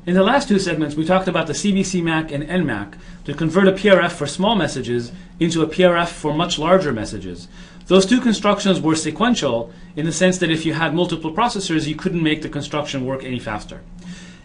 In the last two segments, we talked about the CBC-MAC and NMAC to convert a PRF for small messages into a PRF for much larger messages. Those two constructions were sequential in the sense that if you had multiple processors, you couldn't make the construction work any faster.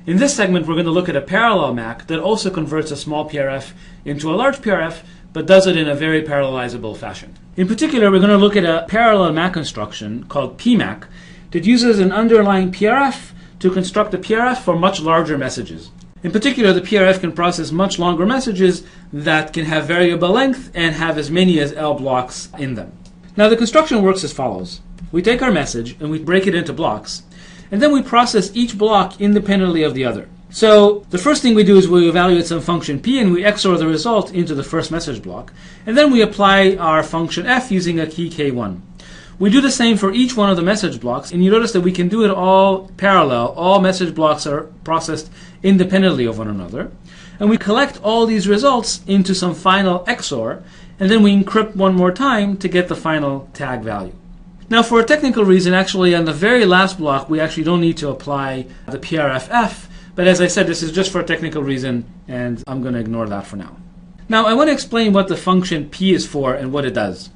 In this segment, we're going to look at a parallel MAC that also converts a small PRF into a large PRF, but does it in a very parallelizable fashion. In particular, we're going to look at a parallel MAC construction called PMAC that uses an underlying PRF to construct a PRF for much larger messages. In particular, the PRF can process much longer messages that can have variable length and have as many as L blocks in them. Now the construction works as follows. We take our message and we break it into blocks, and then we process each block independently of the other. So the first thing we do is we evaluate some function p and we XOR the result into the first message block, and then we apply our function f using a key k1. We do the same for each one of the message blocks, and you notice that we can do it all parallel. All message blocks are processed independently of one another. And we collect all these results into some final XOR, and then we encrypt one more time to get the final tag value. Now for a technical reason, actually on the very last block, we actually don't need to apply the PRFF, but as I said, this is just for a technical reason, and I'm going to ignore that for now. Now I want to explain what the function p is for and what it does.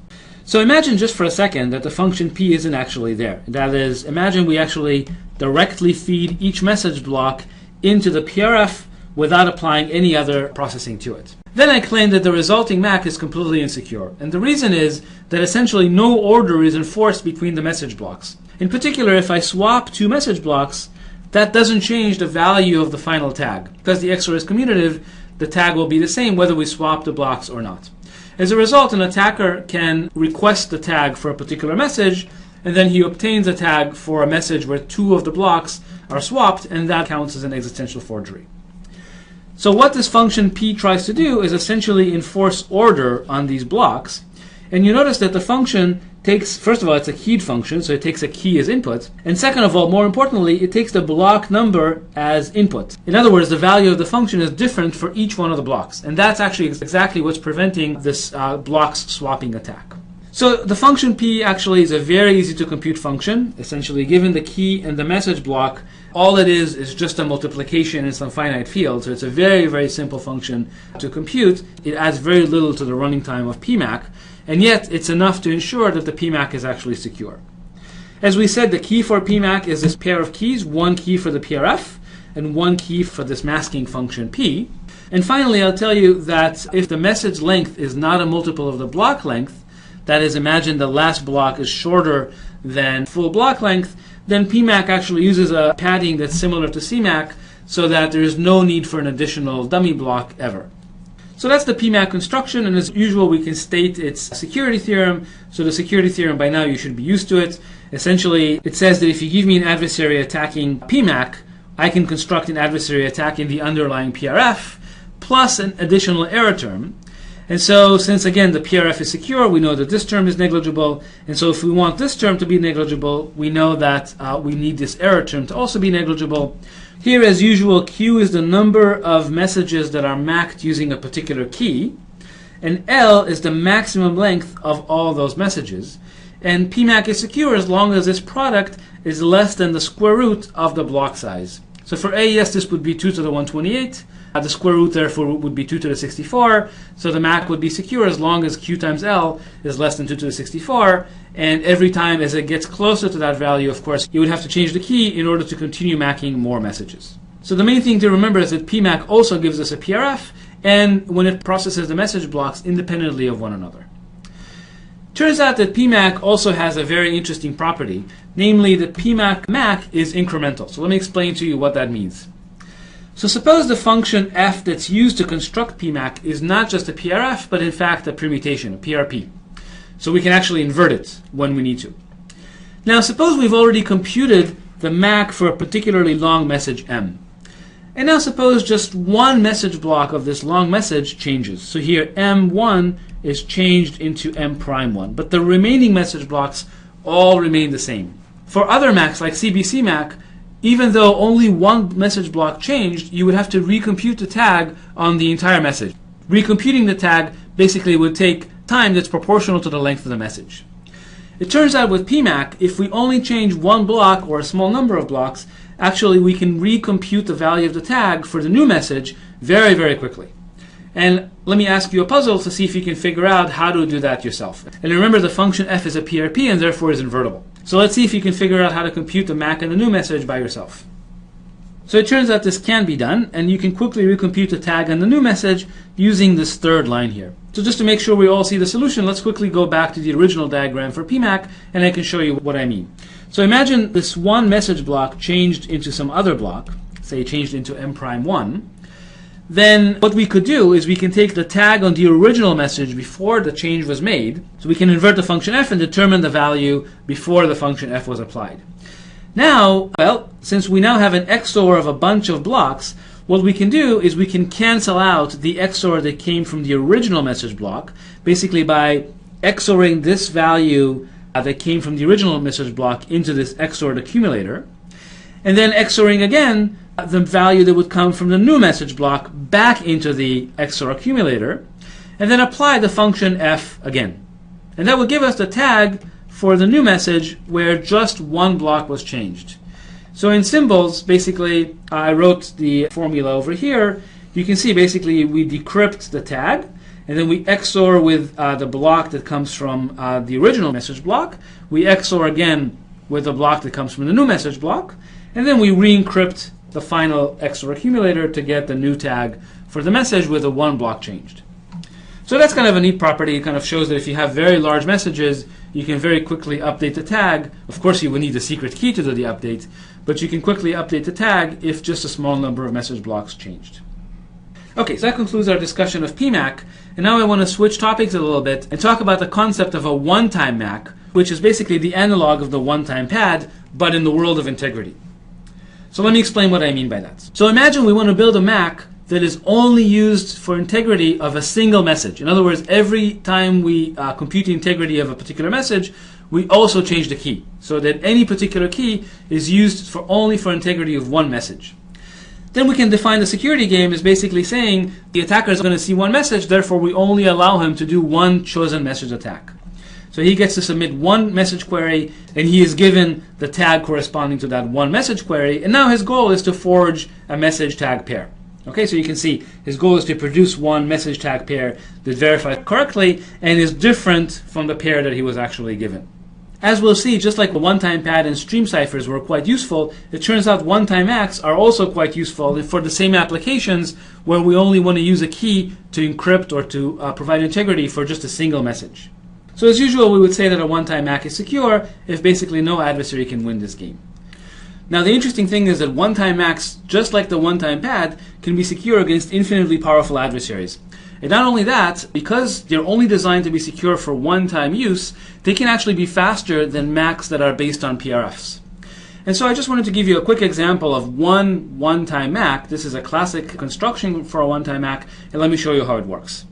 So imagine just for a second that the function p isn't actually there. That is, imagine we actually directly feed each message block into the PRF without applying any other processing to it. Then I claim that the resulting MAC is completely insecure. And the reason is that essentially no order is enforced between the message blocks. In particular, if I swap two message blocks, that doesn't change the value of the final tag. Because the XOR is commutative, the tag will be the same whether we swap the blocks or not. As a result, an attacker can request the tag for a particular message, and then he obtains a tag for a message where two of the blocks are swapped, and that counts as an existential forgery. So what this function p tries to do is essentially enforce order on these blocks. And you notice that the function takes, first of all, it's a keyed function, so it takes a key as input. And second of all, more importantly, it takes the block number as input. In other words, the value of the function is different for each one of the blocks. And that's actually exactly what's preventing this blocks swapping attack. So the function p actually is a very easy to compute function. Essentially, given the key and the message block, all it is just a multiplication in some finite field. So it's a very, very simple function to compute. It adds very little to the running time of PMAC, and yet it's enough to ensure that the PMAC is actually secure. As we said, the key for PMAC is this pair of keys, one key for the PRF and one key for this masking function p. And finally, I'll tell you that if the message length is not a multiple of the block length, that is, imagine the last block is shorter than full block length, then PMAC actually uses a padding that's similar to CMAC so that there is no need for an additional dummy block ever. So that's the PMAC construction, and as usual we can state its security theorem. So the security theorem, by now you should be used to it. Essentially it says that if you give me an adversary attacking PMAC, I can construct an adversary attacking the underlying PRF plus an additional error term. And so since again the PRF is secure, we know that this term is negligible, and so if we want this term to be negligible, we know that we need this error term to also be negligible. Here, as usual, Q is the number of messages that are MAC'd using a particular key, and L is the maximum length of all those messages. And PMAC is secure as long as this product is less than the square root of the block size. So for AES, this would be 2 to the 128. The square root, therefore, would be 2 to the 64. So the MAC would be secure as long as Q times L is less than 2 to the 64. And every time as it gets closer to that value, of course, you would have to change the key in order to continue macking more messages. So the main thing to remember is that PMAC also gives us a PRF, and when it processes the message blocks independently of one another. Turns out that PMAC also has a very interesting property, namely that PMAC MAC is incremental. So let me explain to you what that means. So suppose the function f that's used to construct PMAC is not just a PRF, but in fact a permutation, a PRP. So we can actually invert it when we need to. Now suppose we've already computed the MAC for a particularly long message m. And now suppose just one message block of this long message changes. So here m1 is changed into m'1, but the remaining message blocks all remain the same. For other MACs like CBC MAC, even though only one message block changed, you would have to recompute the tag on the entire message. Recomputing the tag basically would take time that's proportional to the length of the message. It turns out with PMAC, if we only change one block or a small number of blocks, actually we can recompute the value of the tag for the new message very, very quickly. And let me ask you a puzzle to see if you can figure out how to do that yourself. And remember, the function f is a PRP and therefore is invertible. So let's see if you can figure out how to compute the MAC and the new message by yourself. So it turns out this can be done, and you can quickly recompute the tag and the new message using this third line here. So just to make sure we all see the solution, let's quickly go back to the original diagram for PMAC, and I can show you what I mean. So imagine this one message block changed into some other block, say changed into m'1. Then what we could do is we can take the tag on the original message before the change was made, so we can invert the function f and determine the value before the function f was applied. Now, well, since we now have an XOR of a bunch of blocks, what we can do is we can cancel out the XOR that came from the original message block, basically by XORing this value that came from the original message block into this XORed accumulator, and then XORing again the value that would come from the new message block back into the XOR accumulator, and then apply the function f again. And that will give us the tag for the new message where just one block was changed. So in symbols, basically, I wrote the formula over here. You can see basically we decrypt the tag, and then we XOR with the block that comes from the original message block. We XOR again with the block that comes from the new message block, and then we re-encrypt the final XOR accumulator to get the new tag for the message with the one block changed. So that's kind of a neat property. It kind of shows that if you have very large messages, you can very quickly update the tag. Of course, you will need a secret key to do the update, but you can quickly update the tag if just a small number of message blocks changed. Okay, so that concludes our discussion of PMAC, and now I want to switch topics a little bit and talk about the concept of a one-time MAC, which is basically the analog of the one-time pad, but in the world of integrity. So let me explain what I mean by that. So imagine we want to build a MAC that is only used for integrity of a single message. In other words, every time we compute the integrity of a particular message, we also change the key, so that any particular key is used only for integrity of one message. Then we can define the security game as basically saying the attacker is going to see one message, therefore we only allow him to do one chosen message attack. So he gets to submit one message query, and he is given the tag corresponding to that one message query, and now his goal is to forge a message tag pair. Okay, so you can see his goal is to produce one message tag pair that verifies correctly and is different from the pair that he was actually given. As we'll see, just like the one-time pad and stream ciphers were quite useful, it turns out one-time MACs are also quite useful for the same applications where we only want to use a key to encrypt or to provide integrity for just a single message. So as usual, we would say that a one-time MAC is secure if basically no adversary can win this game. Now the interesting thing is that one-time MACs, just like the one-time pad, can be secure against infinitely powerful adversaries. And not only that, because they're only designed to be secure for one-time use, they can actually be faster than MACs that are based on PRFs. And so I just wanted to give you a quick example of one-time MAC. This is a classic construction for a one-time MAC, and let me show you how it works.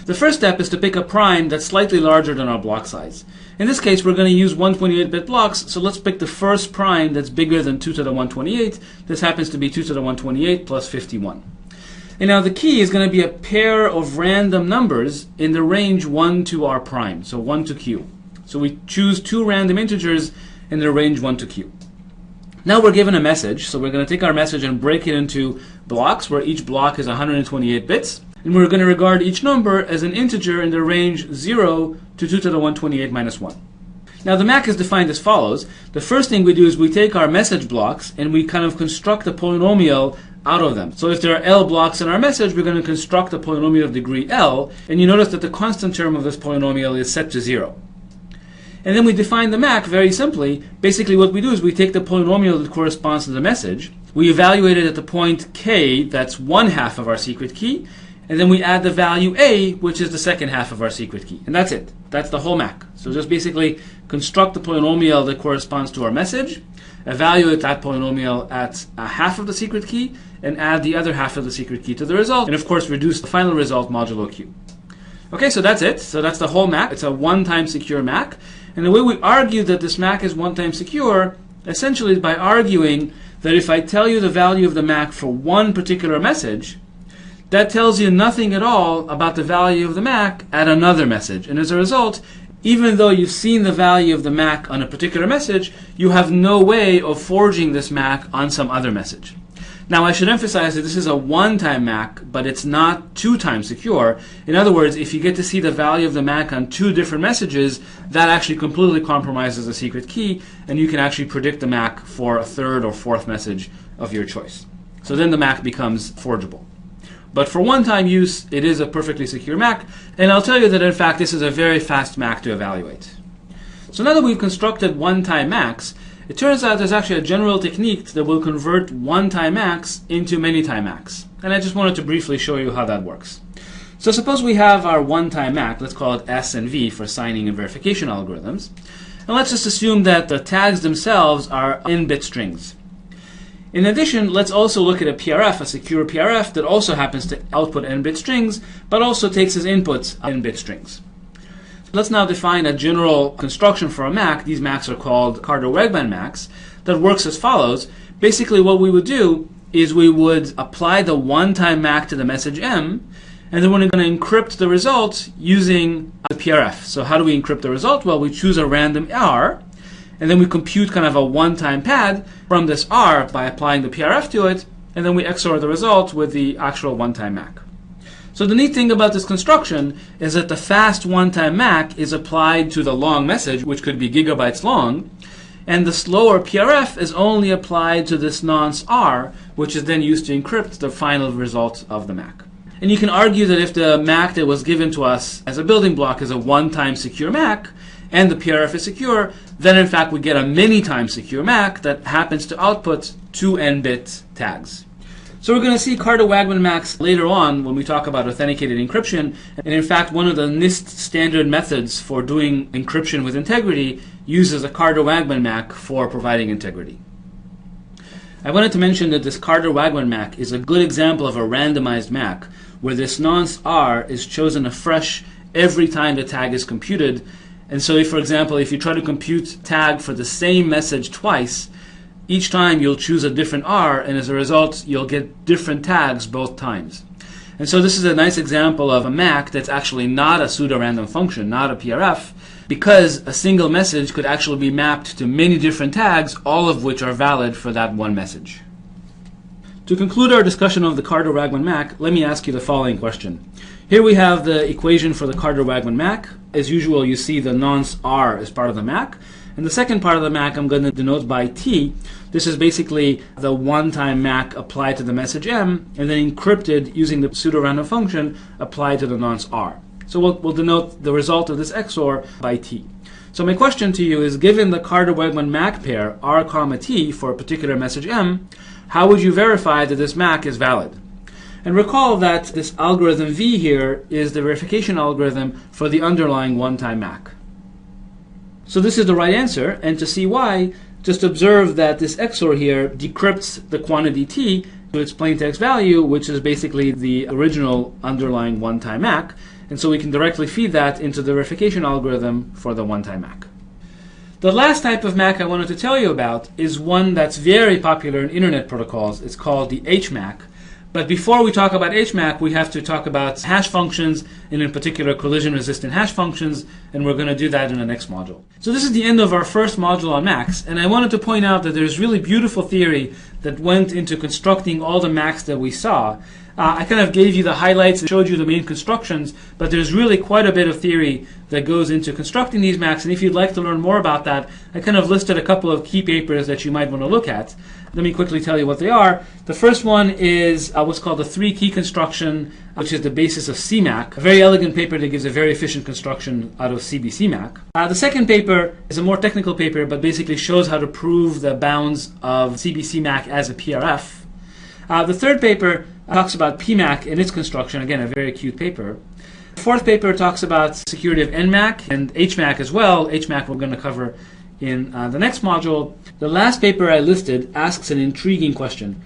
The first step is to pick a prime that's slightly larger than our block size. In this case, we're going to use 128-bit blocks, so let's pick the first prime that's bigger than 2 to the 128. This happens to be 2 to the 128 plus 51. And now the key is going to be a pair of random numbers in the range 1 to r prime, so 1 to q. So we choose two random integers in the range 1 to q. Now we're given a message, so we're going to take our message and break it into blocks where each block is 128 bits. And we're going to regard each number as an integer in the range 0 to 2 to the 128 minus 1. Now the MAC is defined as follows. The first thing we do is we take our message blocks and we kind of construct a polynomial out of them. So if there are L blocks in our message, we're going to construct a polynomial of degree L, and you notice that the constant term of this polynomial is set to 0. And then we define the MAC very simply. Basically what we do is we take the polynomial that corresponds to the message, we evaluate it at the point k, that's one half of our secret key, and then we add the value a, which is the second half of our secret key. And that's it. That's the whole MAC. So just basically construct the polynomial that corresponds to our message, evaluate that polynomial at a half of the secret key, and add the other half of the secret key to the result, and of course reduce the final result modulo q. Okay, so that's it. So that's the whole MAC. It's a one-time secure MAC. And the way we argue that this MAC is one-time secure essentially is by arguing that if I tell you the value of the MAC for one particular message, that tells you nothing at all about the value of the MAC at another message. And as a result, even though you've seen the value of the MAC on a particular message, you have no way of forging this MAC on some other message. Now, I should emphasize that this is a one-time MAC, but it's not two-time secure. In other words, if you get to see the value of the MAC on two different messages, that actually completely compromises the secret key, and you can actually predict the MAC for a third or fourth message of your choice. So then the MAC becomes forgeable. But for one-time use, it is a perfectly secure MAC, and I'll tell you that in fact this is a very fast MAC to evaluate. So now that we've constructed one-time MACs, it turns out there's actually a general technique that will convert one-time MACs into many-time MACs. And I just wanted to briefly show you how that works. So suppose we have our one-time MAC, let's call it S and V for signing and verification algorithms. And let's just assume that the tags themselves are n-bit strings. In addition, let's also look at a PRF, a secure PRF that also happens to output n-bit strings, but also takes as inputs n-bit strings. Let's now define a general construction for a MAC. These MACs are called Carter-Wegman MACs that works as follows. Basically what we would do is we would apply the one-time MAC to the message M, and then we're going to encrypt the result using the PRF. So how do we encrypt the result? Well, we choose a random R, and then we compute kind of a one-time pad from this R by applying the PRF to it, and then we XOR the result with the actual one-time MAC. So the neat thing about this construction is that the fast one-time MAC is applied to the long message, which could be gigabytes long, and the slower PRF is only applied to this nonce R, which is then used to encrypt the final result of the MAC. And you can argue that if the MAC that was given to us as a building block is a one-time secure MAC, and the PRF is secure, then in fact we get a many-time secure MAC that happens to output two n-bit tags. So we're going to see Carter-Wegman MACs later on when we talk about authenticated encryption. And in fact, one of the NIST standard methods for doing encryption with integrity uses a Carter-Wegman MAC for providing integrity. I wanted to mention that this Carter-Wegman MAC is a good example of a randomized MAC where this nonce R is chosen afresh every time the tag is computed. And so if, for example, if you try to compute tag for the same message twice, each time you'll choose a different R, and as a result, you'll get different tags both times. And so this is a nice example of a MAC that's actually not a pseudo-random function, not a PRF, because a single message could actually be mapped to many different tags, all of which are valid for that one message. To conclude our discussion of the Carter-Wegman MAC, let me ask you the following question. Here we have the equation for the Carter-Wegman MAC. As usual, you see the nonce R as part of the MAC. And the second part of the MAC I'm going to denote by T. This is basically the one-time MAC applied to the message M and then encrypted using the pseudo-random function applied to the nonce R. So we'll denote the result of this XOR by T. So my question to you is, given the Carter-Wegman MAC pair R, T for a particular message M, how would you verify that this MAC is valid? And recall that this algorithm V here is the verification algorithm for the underlying one-time MAC. So this is the right answer, and to see why, just observe that this XOR here decrypts the quantity T to its plaintext value, which is basically the original underlying one-time MAC, and so we can directly feed that into the verification algorithm for the one-time MAC. The last type of MAC I wanted to tell you about is one that's very popular in internet protocols. It's called the HMAC. But before we talk about HMAC, we have to talk about hash functions, and in particular collision-resistant hash functions, and we're going to do that in the next module. So this is the end of our first module on MACs, and I wanted to point out that there's really beautiful theory that went into constructing all the MACs that we saw. I kind of gave you the highlights and showed you the main constructions, but there's really quite a bit of theory that goes into constructing these MACs, and if you'd like to learn more about that, I kind of listed a couple of key papers that you might want to look at. Let me quickly tell you what they are. The first one is what's called the three-key construction, which is the basis of CMAC, a very elegant paper that gives a very efficient construction out of CBCMAC. The second paper is a more technical paper, but basically shows how to prove the bounds of CBCMAC as a PRF. The third paper talks about PMAC and its construction, again, a very cute paper. The fourth paper talks about security of NMAC and HMAC as well. HMAC we're going to cover in the next module. The last paper I listed asks an intriguing question.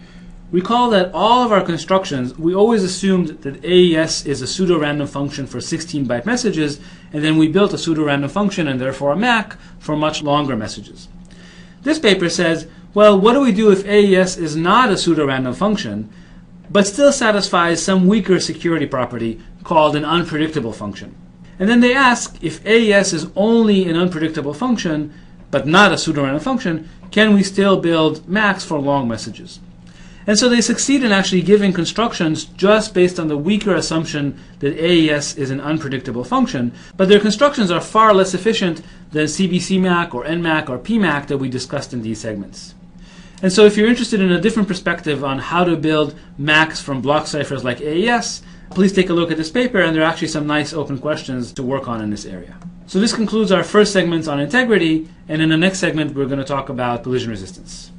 Recall that all of our constructions, we always assumed that AES is a pseudo-random function for 16-byte messages, and then we built a pseudo-random function and therefore a MAC for much longer messages. This paper says, well, what do we do if AES is not a pseudo-random function, but still satisfies some weaker security property called an unpredictable function? And then they ask, if AES is only an unpredictable function, but not a pseudorandom function, can we still build MACs for long messages? And so they succeed in actually giving constructions just based on the weaker assumption that AES is an unpredictable function, but their constructions are far less efficient than CBCMAC or NMAC or PMAC that we discussed in these segments. And so if you're interested in a different perspective on how to build MACs from block ciphers like AES, please take a look at this paper, and there are actually some nice open questions to work on in this area. So this concludes our first segment on integrity, and in the next segment we're going to talk about collision resistance.